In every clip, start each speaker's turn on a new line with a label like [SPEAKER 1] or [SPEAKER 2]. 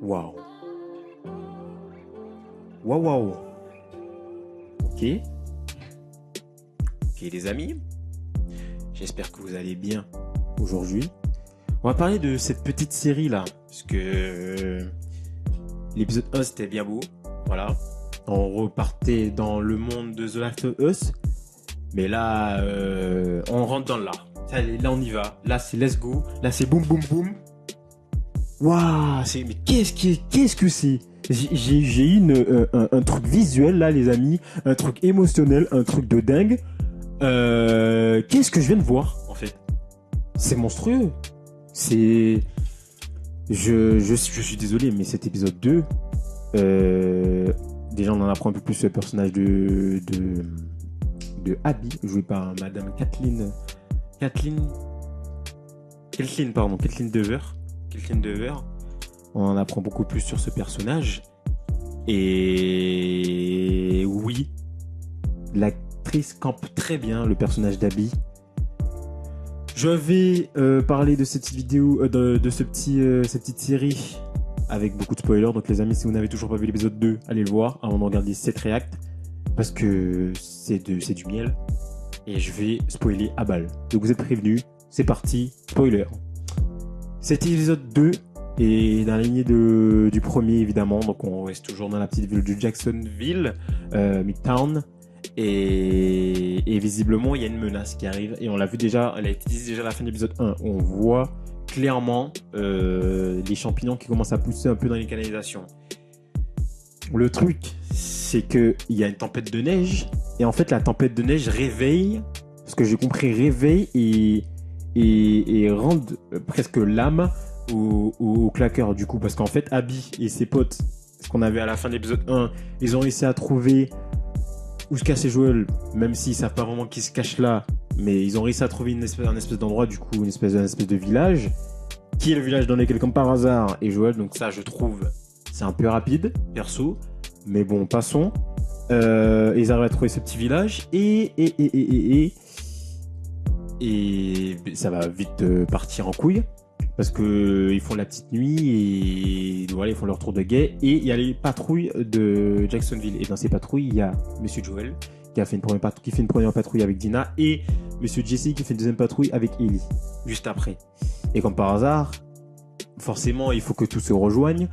[SPEAKER 1] Waouh. Waouh, waouh. Ok. Ok, les amis. J'espère que vous allez bien aujourd'hui. On va parler de cette petite série là. Parce que l'épisode 1 c'était bien beau. Voilà. On repartait dans le monde de The Last of Us. Mais là, on rentre dans l'art. Allez, là on y va. Là c'est let's go. Là c'est boum boum boum. Waouh, mais qu'est-ce que c'est? J'ai eu un truc visuel là, les amis, un truc émotionnel, un truc de dingue. Qu'est-ce que je viens de voir en fait? C'est monstrueux. Je suis désolé, mais cet épisode 2, déjà on en apprend un peu plus sur le personnage de Abby, joué par Madame Kathleen Dever. On en apprend beaucoup plus sur ce personnage. Et oui, l'actrice campe très bien le personnage d'Abby. Je vais parler de cette vidéo, de cette petite série avec beaucoup de spoilers. Donc les amis, si vous n'avez toujours pas vu l'épisode 2, allez le voir avant de regarder cette react. Parce que c'est du miel. Et je vais spoiler à balle. Donc vous êtes prévenus, c'est parti, spoiler. Cet épisode 2 est dans la lignée du premier évidemment. Donc on reste toujours dans la petite ville de Jacksonville, Midtown. Et visiblement il y a une menace qui arrive. Et on l'a vu déjà, elle a été dit déjà à la fin de l'épisode 1. On voit clairement les champignons qui commencent à pousser un peu dans les canalisations. Le truc, c'est qu'il y a une tempête de neige. Et en fait la tempête de neige réveille, ce que j'ai compris, réveille et rend presque l'âme au claqueur du coup. Parce qu'en fait Abby et ses potes, ce qu'on avait à la fin de l'épisode 1, ils ont réussi à trouver où se cache Joël, même s'ils savent pas vraiment qui se cache là, mais ils ont réussi à trouver un espèce d'endroit, du coup, une espèce de village, qui est le village dans lequel, comme par hasard, est Joël. Donc ça, je trouve, c'est un peu rapide, perso, mais bon, passons. Ils arrivent à trouver ce petit village, et ça va vite partir en couille, parce que ils font la petite nuit, et voilà, ils font leur tour de guet, et il y a les patrouilles de Jacksonville. Et dans ces patrouilles, il y a Monsieur Joel, qui fait une première patrouille avec Dina, et Monsieur Jesse, qui fait une deuxième patrouille avec Ellie, juste après. Et comme par hasard, forcément, il faut que tout se rejoigne.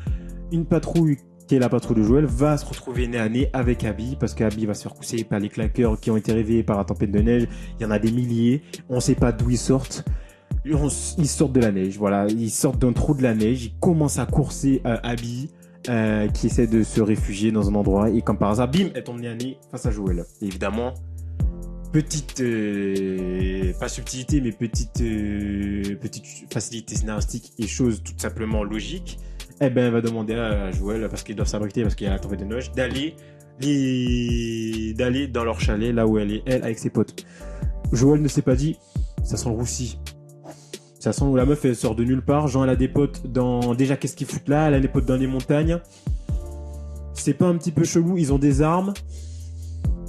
[SPEAKER 1] Une patrouille, qui est la patrouille de Joel, va se retrouver nez à nez avec Abby, parce qu'Abby va se faire pousser par les claqueurs qui ont été réveillés par la tempête de neige. Il y en a des milliers, on sait pas d'où ils sortent. Ils sortent de la neige, voilà, ils sortent d'un trou de la neige, ils commencent à courser Abby, qui essaie de se réfugier dans un endroit, et comme par hasard, bim, elle tombe nez à nez face à Joël. Et évidemment, petite, pas subtilité, mais petite facilité scénaristique et chose tout simplement logique, eh ben, elle va demander à Joël, parce qu'ils doivent s'abriter, parce qu'il y a la tempête de neige, d'aller dans leur chalet, là où elle est, elle, avec ses potes. Joël ne s'est pas dit, ça sent le roussi. Ça sent où la meuf elle sort de nulle part. Genre elle a des potes dans... Déjà qu'est-ce qu'ils foutent là? Elle a des potes dans les montagnes. C'est pas un petit peu chelou? Ils ont des armes.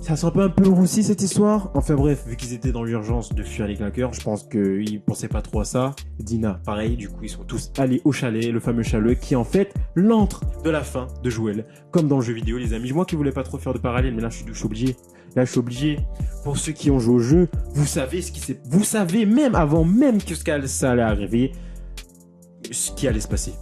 [SPEAKER 1] Ça sent pas un peu le roussi cette histoire? Enfin bref, vu qu'ils étaient dans l'urgence de fuir les claqueurs, je pense qu'ils pensaient pas trop à ça. Dina, pareil, du coup ils sont tous allés au chalet, le fameux chalet qui est en fait l'antre de la fin de Joël. Comme dans le jeu vidéo les amis. Moi qui voulais pas trop faire de parallèle, mais là je suis obligé. Là, je suis obligé. Pour ceux qui ont joué au jeu, vous savez ce qui s'est... Vous savez, même avant même que ça allait arriver, ce qui allait se passer.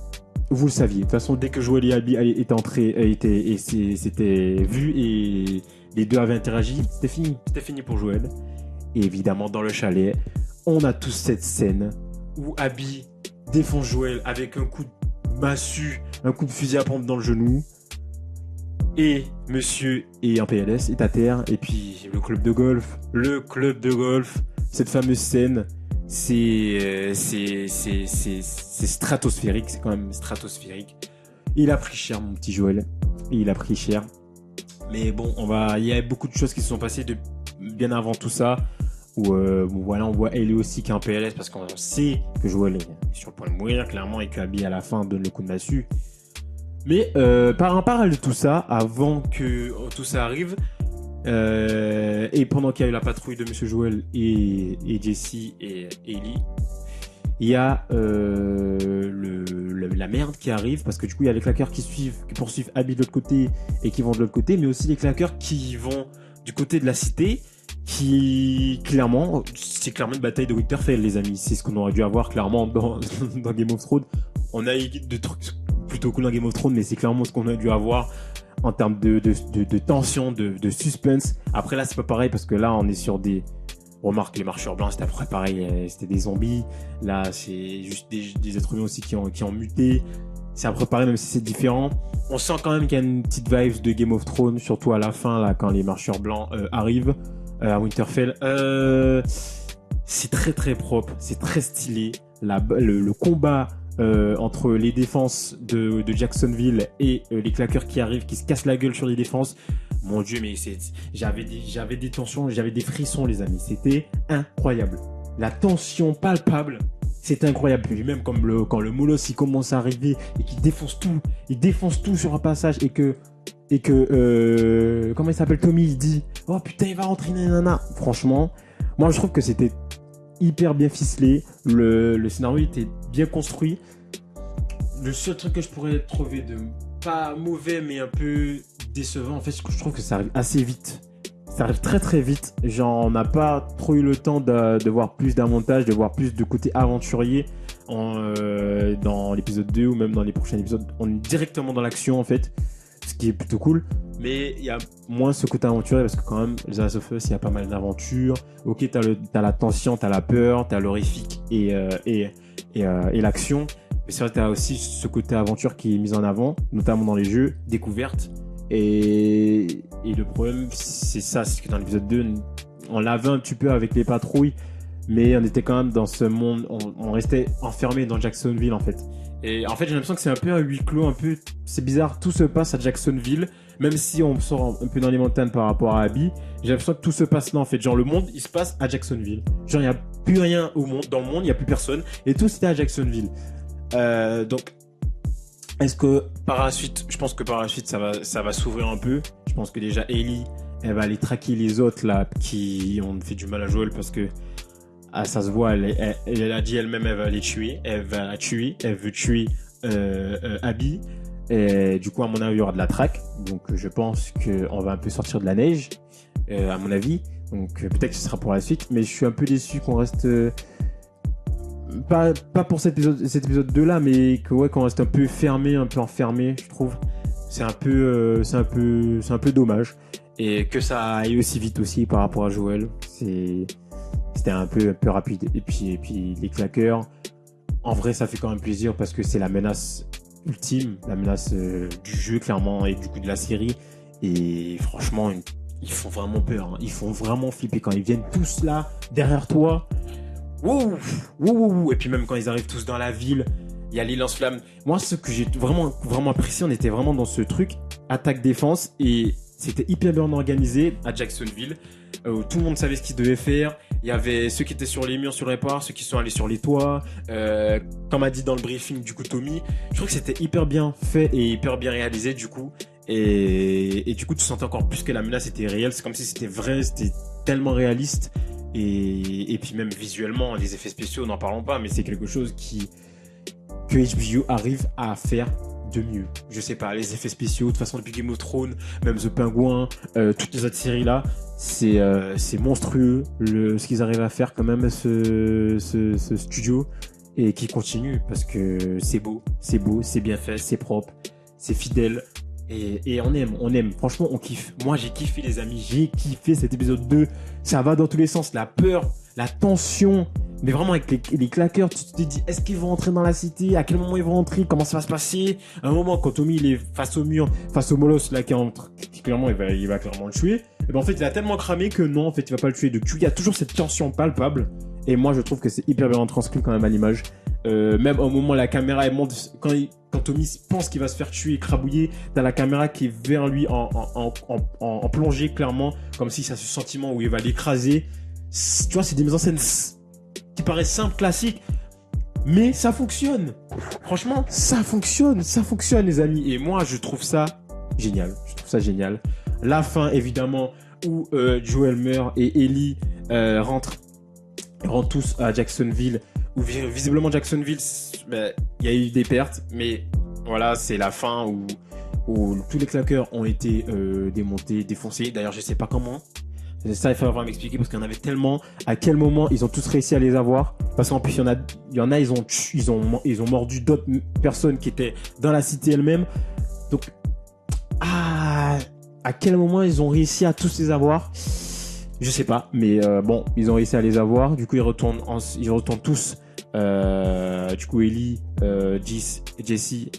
[SPEAKER 1] Vous le saviez. De toute façon, dès que Joël et Abby étaient entrés, c'était vu et les deux avaient interagi, c'était fini. C'était fini pour Joël. Et évidemment, dans le chalet, on a tous cette scène où Abby défonce Joël avec un coup de massue, un coup de fusil à pompe dans le genou. Et monsieur est en PLS, est à terre, et puis le club de golf, cette fameuse scène, c'est stratosphérique, c'est quand même stratosphérique. Il a pris cher, mon petit Joël, il a pris cher. Mais bon, il y a beaucoup de choses qui se sont passées bien avant tout ça, où voilà, on voit Ellie aussi qui est en PLS, parce qu'on sait que Joël est sur le point de mourir, clairement, et qu'Abby à la fin donne le coup de massue. Mais par un parallèle de tout ça, avant que tout ça arrive, et pendant qu'il y a eu la patrouille de Monsieur Joël et Jesse et Ellie, il y a la merde qui arrivent, parce que du coup, il y a les claqueurs qui poursuivent Abby de l'autre côté et qui vont de l'autre côté, mais aussi les claqueurs qui vont du côté de la cité, c'est clairement une bataille de Winterfell, les amis. C'est ce qu'on aurait dû avoir clairement dans Game of Thrones. On a eu des trucs plutôt cool dans Game of Thrones, mais c'est clairement ce qu'on aurait dû avoir en termes de tension, de suspense. Après là, c'est pas pareil parce que là, on est sur des... Remarque, les marcheurs blancs, c'était à peu près pareil, c'était des zombies. Là, c'est juste des êtres humains aussi qui ont muté. C'est à peu près pareil, même si c'est différent. On sent quand même qu'il y a une petite vibe de Game of Thrones, surtout à la fin, là, quand les marcheurs blancs arrivent à Winterfell. C'est très très propre, c'est très stylé. Le combat entre les défenses de Jacksonville et les claqueurs qui arrivent, qui se cassent la gueule sur les défenses. Mon Dieu, mais j'avais des tensions, j'avais des frissons, les amis. C'était incroyable. La tension palpable, c'était incroyable. Puis même quand le Moloss il commence à arriver et qu'il défonce tout sur un passage et que comment il s'appelle, Tommy, il dit oh putain il va rentrer nanana. Franchement, moi je trouve que c'était hyper bien ficelé. Le scénario était bien construit. Le seul truc que je pourrais trouver de pas mauvais mais un peu décevant, en fait, je trouve que ça arrive assez vite. Ça arrive très très vite. Genre, on n'a pas trop eu le temps de voir plus d'avantages, de voir plus de côté aventurier dans l'épisode 2 ou même dans les prochains épisodes. On est directement dans l'action, en fait, ce qui est plutôt cool. Mais il y a moins ce côté aventurier parce que quand même, The Last of Us, il y a pas mal d'aventures. Ok, t'as la tension, t'as la peur, t'as l'horrifique et l'action. Mais c'est vrai que t'as aussi ce côté aventure qui est mis en avant, notamment dans les jeux, découverte. Et le problème, c'est ça, c'est que dans l'épisode 2, on l'avait un petit peu avec les patrouilles, mais on était quand même dans ce monde, on restait enfermé dans Jacksonville en fait. Et en fait, j'ai l'impression que c'est un peu un huis clos, c'est bizarre, tout se passe à Jacksonville, même si on sort un peu dans les montagnes par rapport à Abby, j'ai l'impression que tout se passe là en fait. Genre le monde, il se passe à Jacksonville. Genre il n'y a plus rien dans le monde, il n'y a plus personne, et tout c'était à Jacksonville. Donc, est-ce que par la suite, je pense que par la suite ça va s'ouvrir un peu. Je pense que déjà Ellie, elle va aller traquer les autres là qui ont fait du mal à Joel parce que ça se voit, elle a dit elle-même, elle va les tuer, elle veut tuer Abby. Et du coup, à mon avis, il y aura de la traque. Donc, je pense qu'on va un peu sortir de la neige, à mon avis. Donc, peut-être que ce sera pour la suite. Mais je suis un peu déçu qu'on reste pas pour cet épisode 2 là, mais qu'on reste un peu fermé, un peu enfermé, je trouve. C'est un peu dommage. Et que ça aille aussi vite aussi par rapport à Joel. C'était un peu rapide. Et puis les claqueurs, en vrai, ça fait quand même plaisir parce que c'est la menace ultime, la menace du jeu clairement et du coup de la série. Et franchement, ils font vraiment peur, hein. Ils font vraiment flipper quand ils viennent tous là derrière toi. Wow, wow, wow. Et puis même quand ils arrivent tous dans la ville, il y a les lance-flammes. Moi, ce que j'ai vraiment apprécié, on était vraiment dans ce truc attaque-défense et c'était hyper bien organisé à Jacksonville. Tout le monde savait ce qu'il devait faire. Il y avait ceux qui étaient sur les murs, sur les parts, ceux qui sont allés sur les toits. Comme a dit dans le briefing du coup Tommy, je trouve que c'était hyper bien fait et hyper bien réalisé du coup. Et du coup, tu sentais encore plus que la menace était réelle. C'est comme si c'était vrai, c'était tellement réaliste. Et puis même visuellement, les effets spéciaux, n'en parlons pas, mais c'est quelque chose que HBO arrive à faire de mieux. Je sais pas, les effets spéciaux, de toute façon depuis Game of Thrones, même The Penguin, toutes les autres séries là, c'est monstrueux ce qu'ils arrivent à faire quand même ce studio et qui continue parce que c'est beau, c'est bien fait, c'est propre, c'est fidèle. Et on aime, franchement on kiffe. Moi j'ai kiffé les amis, j'ai kiffé cet épisode 2. Ça va dans tous les sens, la peur, la tension, mais vraiment avec les claqueurs, tu te dis est-ce qu'ils vont rentrer dans la cité, à quel moment ils vont rentrer, comment ça va se passer. À un moment quand Tommy il est face au mur, face au Moloss là qui entre, clairement il va clairement le tuer. Et ben en fait il a tellement cramé que non en fait il va pas le tuer. Donc il y a toujours cette tension palpable. Et moi je trouve que c'est hyper bien retranscrit quand même à l'image. Même au moment où la caméra elle monte, quand Tommy pense qu'il va se faire tuer, écrabouiller, t'as la caméra qui est vers lui en plongée clairement, comme si ça a ce sentiment où il va l'écraser. Tu vois, c'est des mises en scène qui paraissent simples, classiques, mais ça fonctionne. Franchement, ça fonctionne les amis. Et moi, je trouve ça génial. La fin, évidemment, où Joel meurt et Ellie rentrent tous à Jacksonville. Où visiblement Jacksonville, il y a eu des pertes, mais Voilà, c'est la fin où tous les claqueurs ont été démontés, défoncés. D'ailleurs, je sais pas comment. C'est ça, il va falloir m'expliquer parce qu'il y en avait tellement. À quel moment ils ont tous réussi à les avoir? Parce qu'en plus, ils ont mordu d'autres personnes qui étaient dans la cité elle-même. Donc, à quel moment ils ont réussi à tous les avoir? Je sais pas, mais bon, ils ont réussi à les avoir. Du coup, ils retournent tous. Du coup, Ellie, Jesse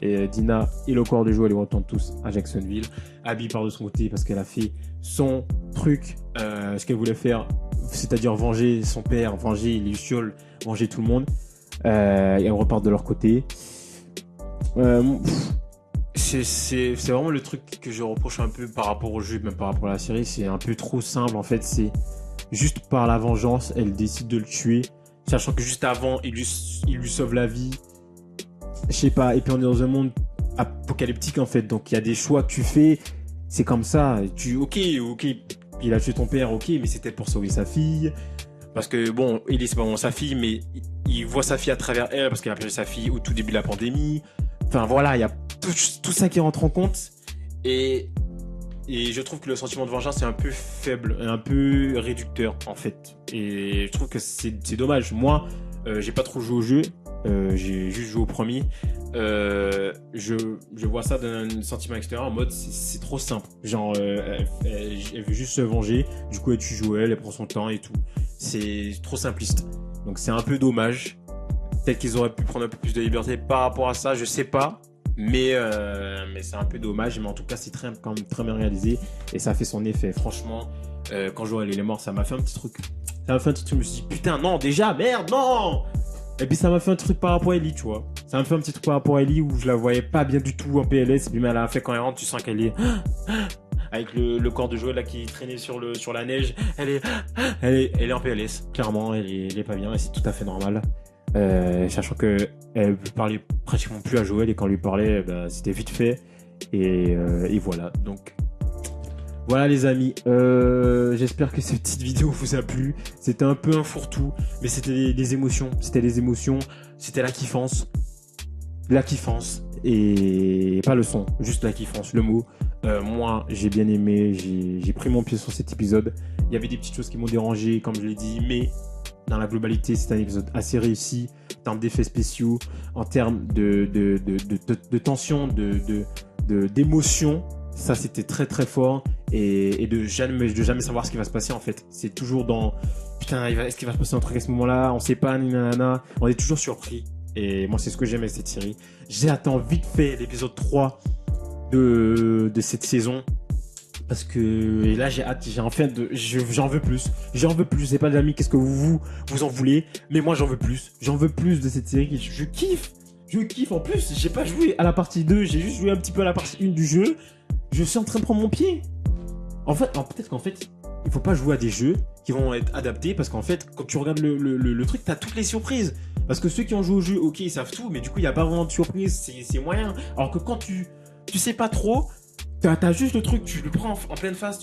[SPEAKER 1] et Dina et le corps de Joel, ils retournent tous à Jacksonville. Abby part de son côté parce qu'elle a fait son truc, ce qu'elle voulait faire, c'est-à-dire venger son père, venger Lucille, venger tout le monde. Et elles repartent de leur côté. C'est vraiment le truc que je reproche un peu par rapport au jeu, même par rapport à la série. C'est un peu trop simple en fait. C'est juste par la vengeance, elle décide de le tuer, sachant que juste avant, il lui sauve la vie. Je sais pas. Et puis on est dans un monde apocalyptique en fait. Donc il y a des choix que tu fais. C'est comme ça. Ok. Il a tué ton père, ok, mais c'était pour sauver sa fille. Parce que bon, Ellie c'est pas vraiment sa fille, mais il voit sa fille à travers elle parce qu'elle a perdu sa fille au tout début de la pandémie. Enfin voilà, il y a tout ça qui rentre en compte. Et je trouve que le sentiment de vengeance est un peu faible, un peu réducteur en fait. Et je trouve que c'est dommage. Moi, j'ai pas trop joué au jeu, j'ai juste joué au premier. Je vois ça d'un sentiment extérieur en mode c'est trop simple. Genre, elle veut juste se venger. Du coup, elle tue Joel, elle prend son temps et tout. C'est trop simpliste. Donc c'est un peu dommage. Peut-être qu'ils auraient pu prendre un peu plus de liberté par rapport à ça, je sais pas. Mais c'est un peu dommage. Mais en tout cas, c'est quand même très bien réalisé. Et ça fait son effet. Franchement, quand Joel est mort, ça m'a fait un petit truc. Je me suis dit, putain, non, déjà, merde, non. Et puis ça m'a fait un truc par rapport à Ellie, tu vois. Ça m'a fait un petit truc par rapport à Ellie où je la voyais pas bien du tout en PLS. Et puis, mais à la fin, quand elle rentre, tu sens qu'elle est... Avec le corps de Joel là qui traînait sur la neige. Elle est en PLS. Clairement, elle est pas bien. Et c'est tout à fait normal. Sachant que elle parlait pratiquement plus à Joel et quand on lui parlait, c'était vite fait et voilà. Donc voilà les amis, j'espère que cette petite vidéo vous a plu. C'était un peu un fourre-tout, mais c'était des émotions, c'était la kiffance et pas le son, juste la kiffance, le mot. Moi j'ai bien aimé, j'ai pris mon pied sur cet épisode. Il y avait des petites choses qui m'ont dérangé comme je l'ai dit, mais dans la globalité, c'est un épisode assez réussi en termes d'effets spéciaux, en termes de tension, d'émotion. Ça, c'était très très fort et de jamais savoir ce qui va se passer en fait. C'est toujours dans putain, est-ce qu'il va se passer un truc à ce moment-là? On sait pas, nanana. On est toujours surpris. Et moi, c'est ce que j'aime avec cette série. J'attends vite fait l'épisode 3 de cette saison. Parce que et là j'ai hâte, j'en veux plus. Je sais pas les amis, qu'est-ce que vous en voulez, mais moi j'en veux plus de cette série. Je kiffe en plus, j'ai pas joué à la partie 2, j'ai juste joué un petit peu à la partie 1 du jeu. Je suis en train de prendre mon pied. Peut-être qu'en fait, il faut pas jouer à des jeux qui vont être adaptés parce qu'en fait, quand tu regardes le truc, t'as toutes les surprises. Parce que ceux qui ont joué au jeu, ok, ils savent tout, mais du coup, il y a pas vraiment de surprise, c'est moyen. Alors que quand tu sais pas trop, t'as juste le truc, tu le prends en pleine face,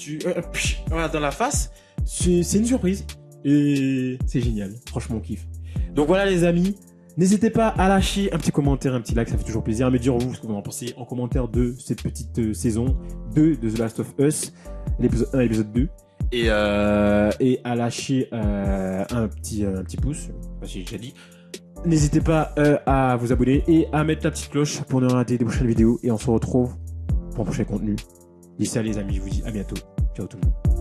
[SPEAKER 1] voilà, dans la face, c'est une surprise. Et c'est génial, franchement on kiffe. Donc voilà les amis, n'hésitez pas à lâcher un petit commentaire, un petit like, ça fait toujours plaisir. À me dire vous ce que vous en pensez en commentaire de cette petite saison 2 de The Last of Us, l'épisode 1 et l'épisode 2. Et à lâcher un petit pouce, si j'ai déjà dit. N'hésitez pas à vous abonner et à mettre la petite cloche pour ne rater des prochaines vidéos. Et on se retrouve pour un prochain contenu. D'ici là les amis, je vous dis à bientôt. Ciao tout le monde.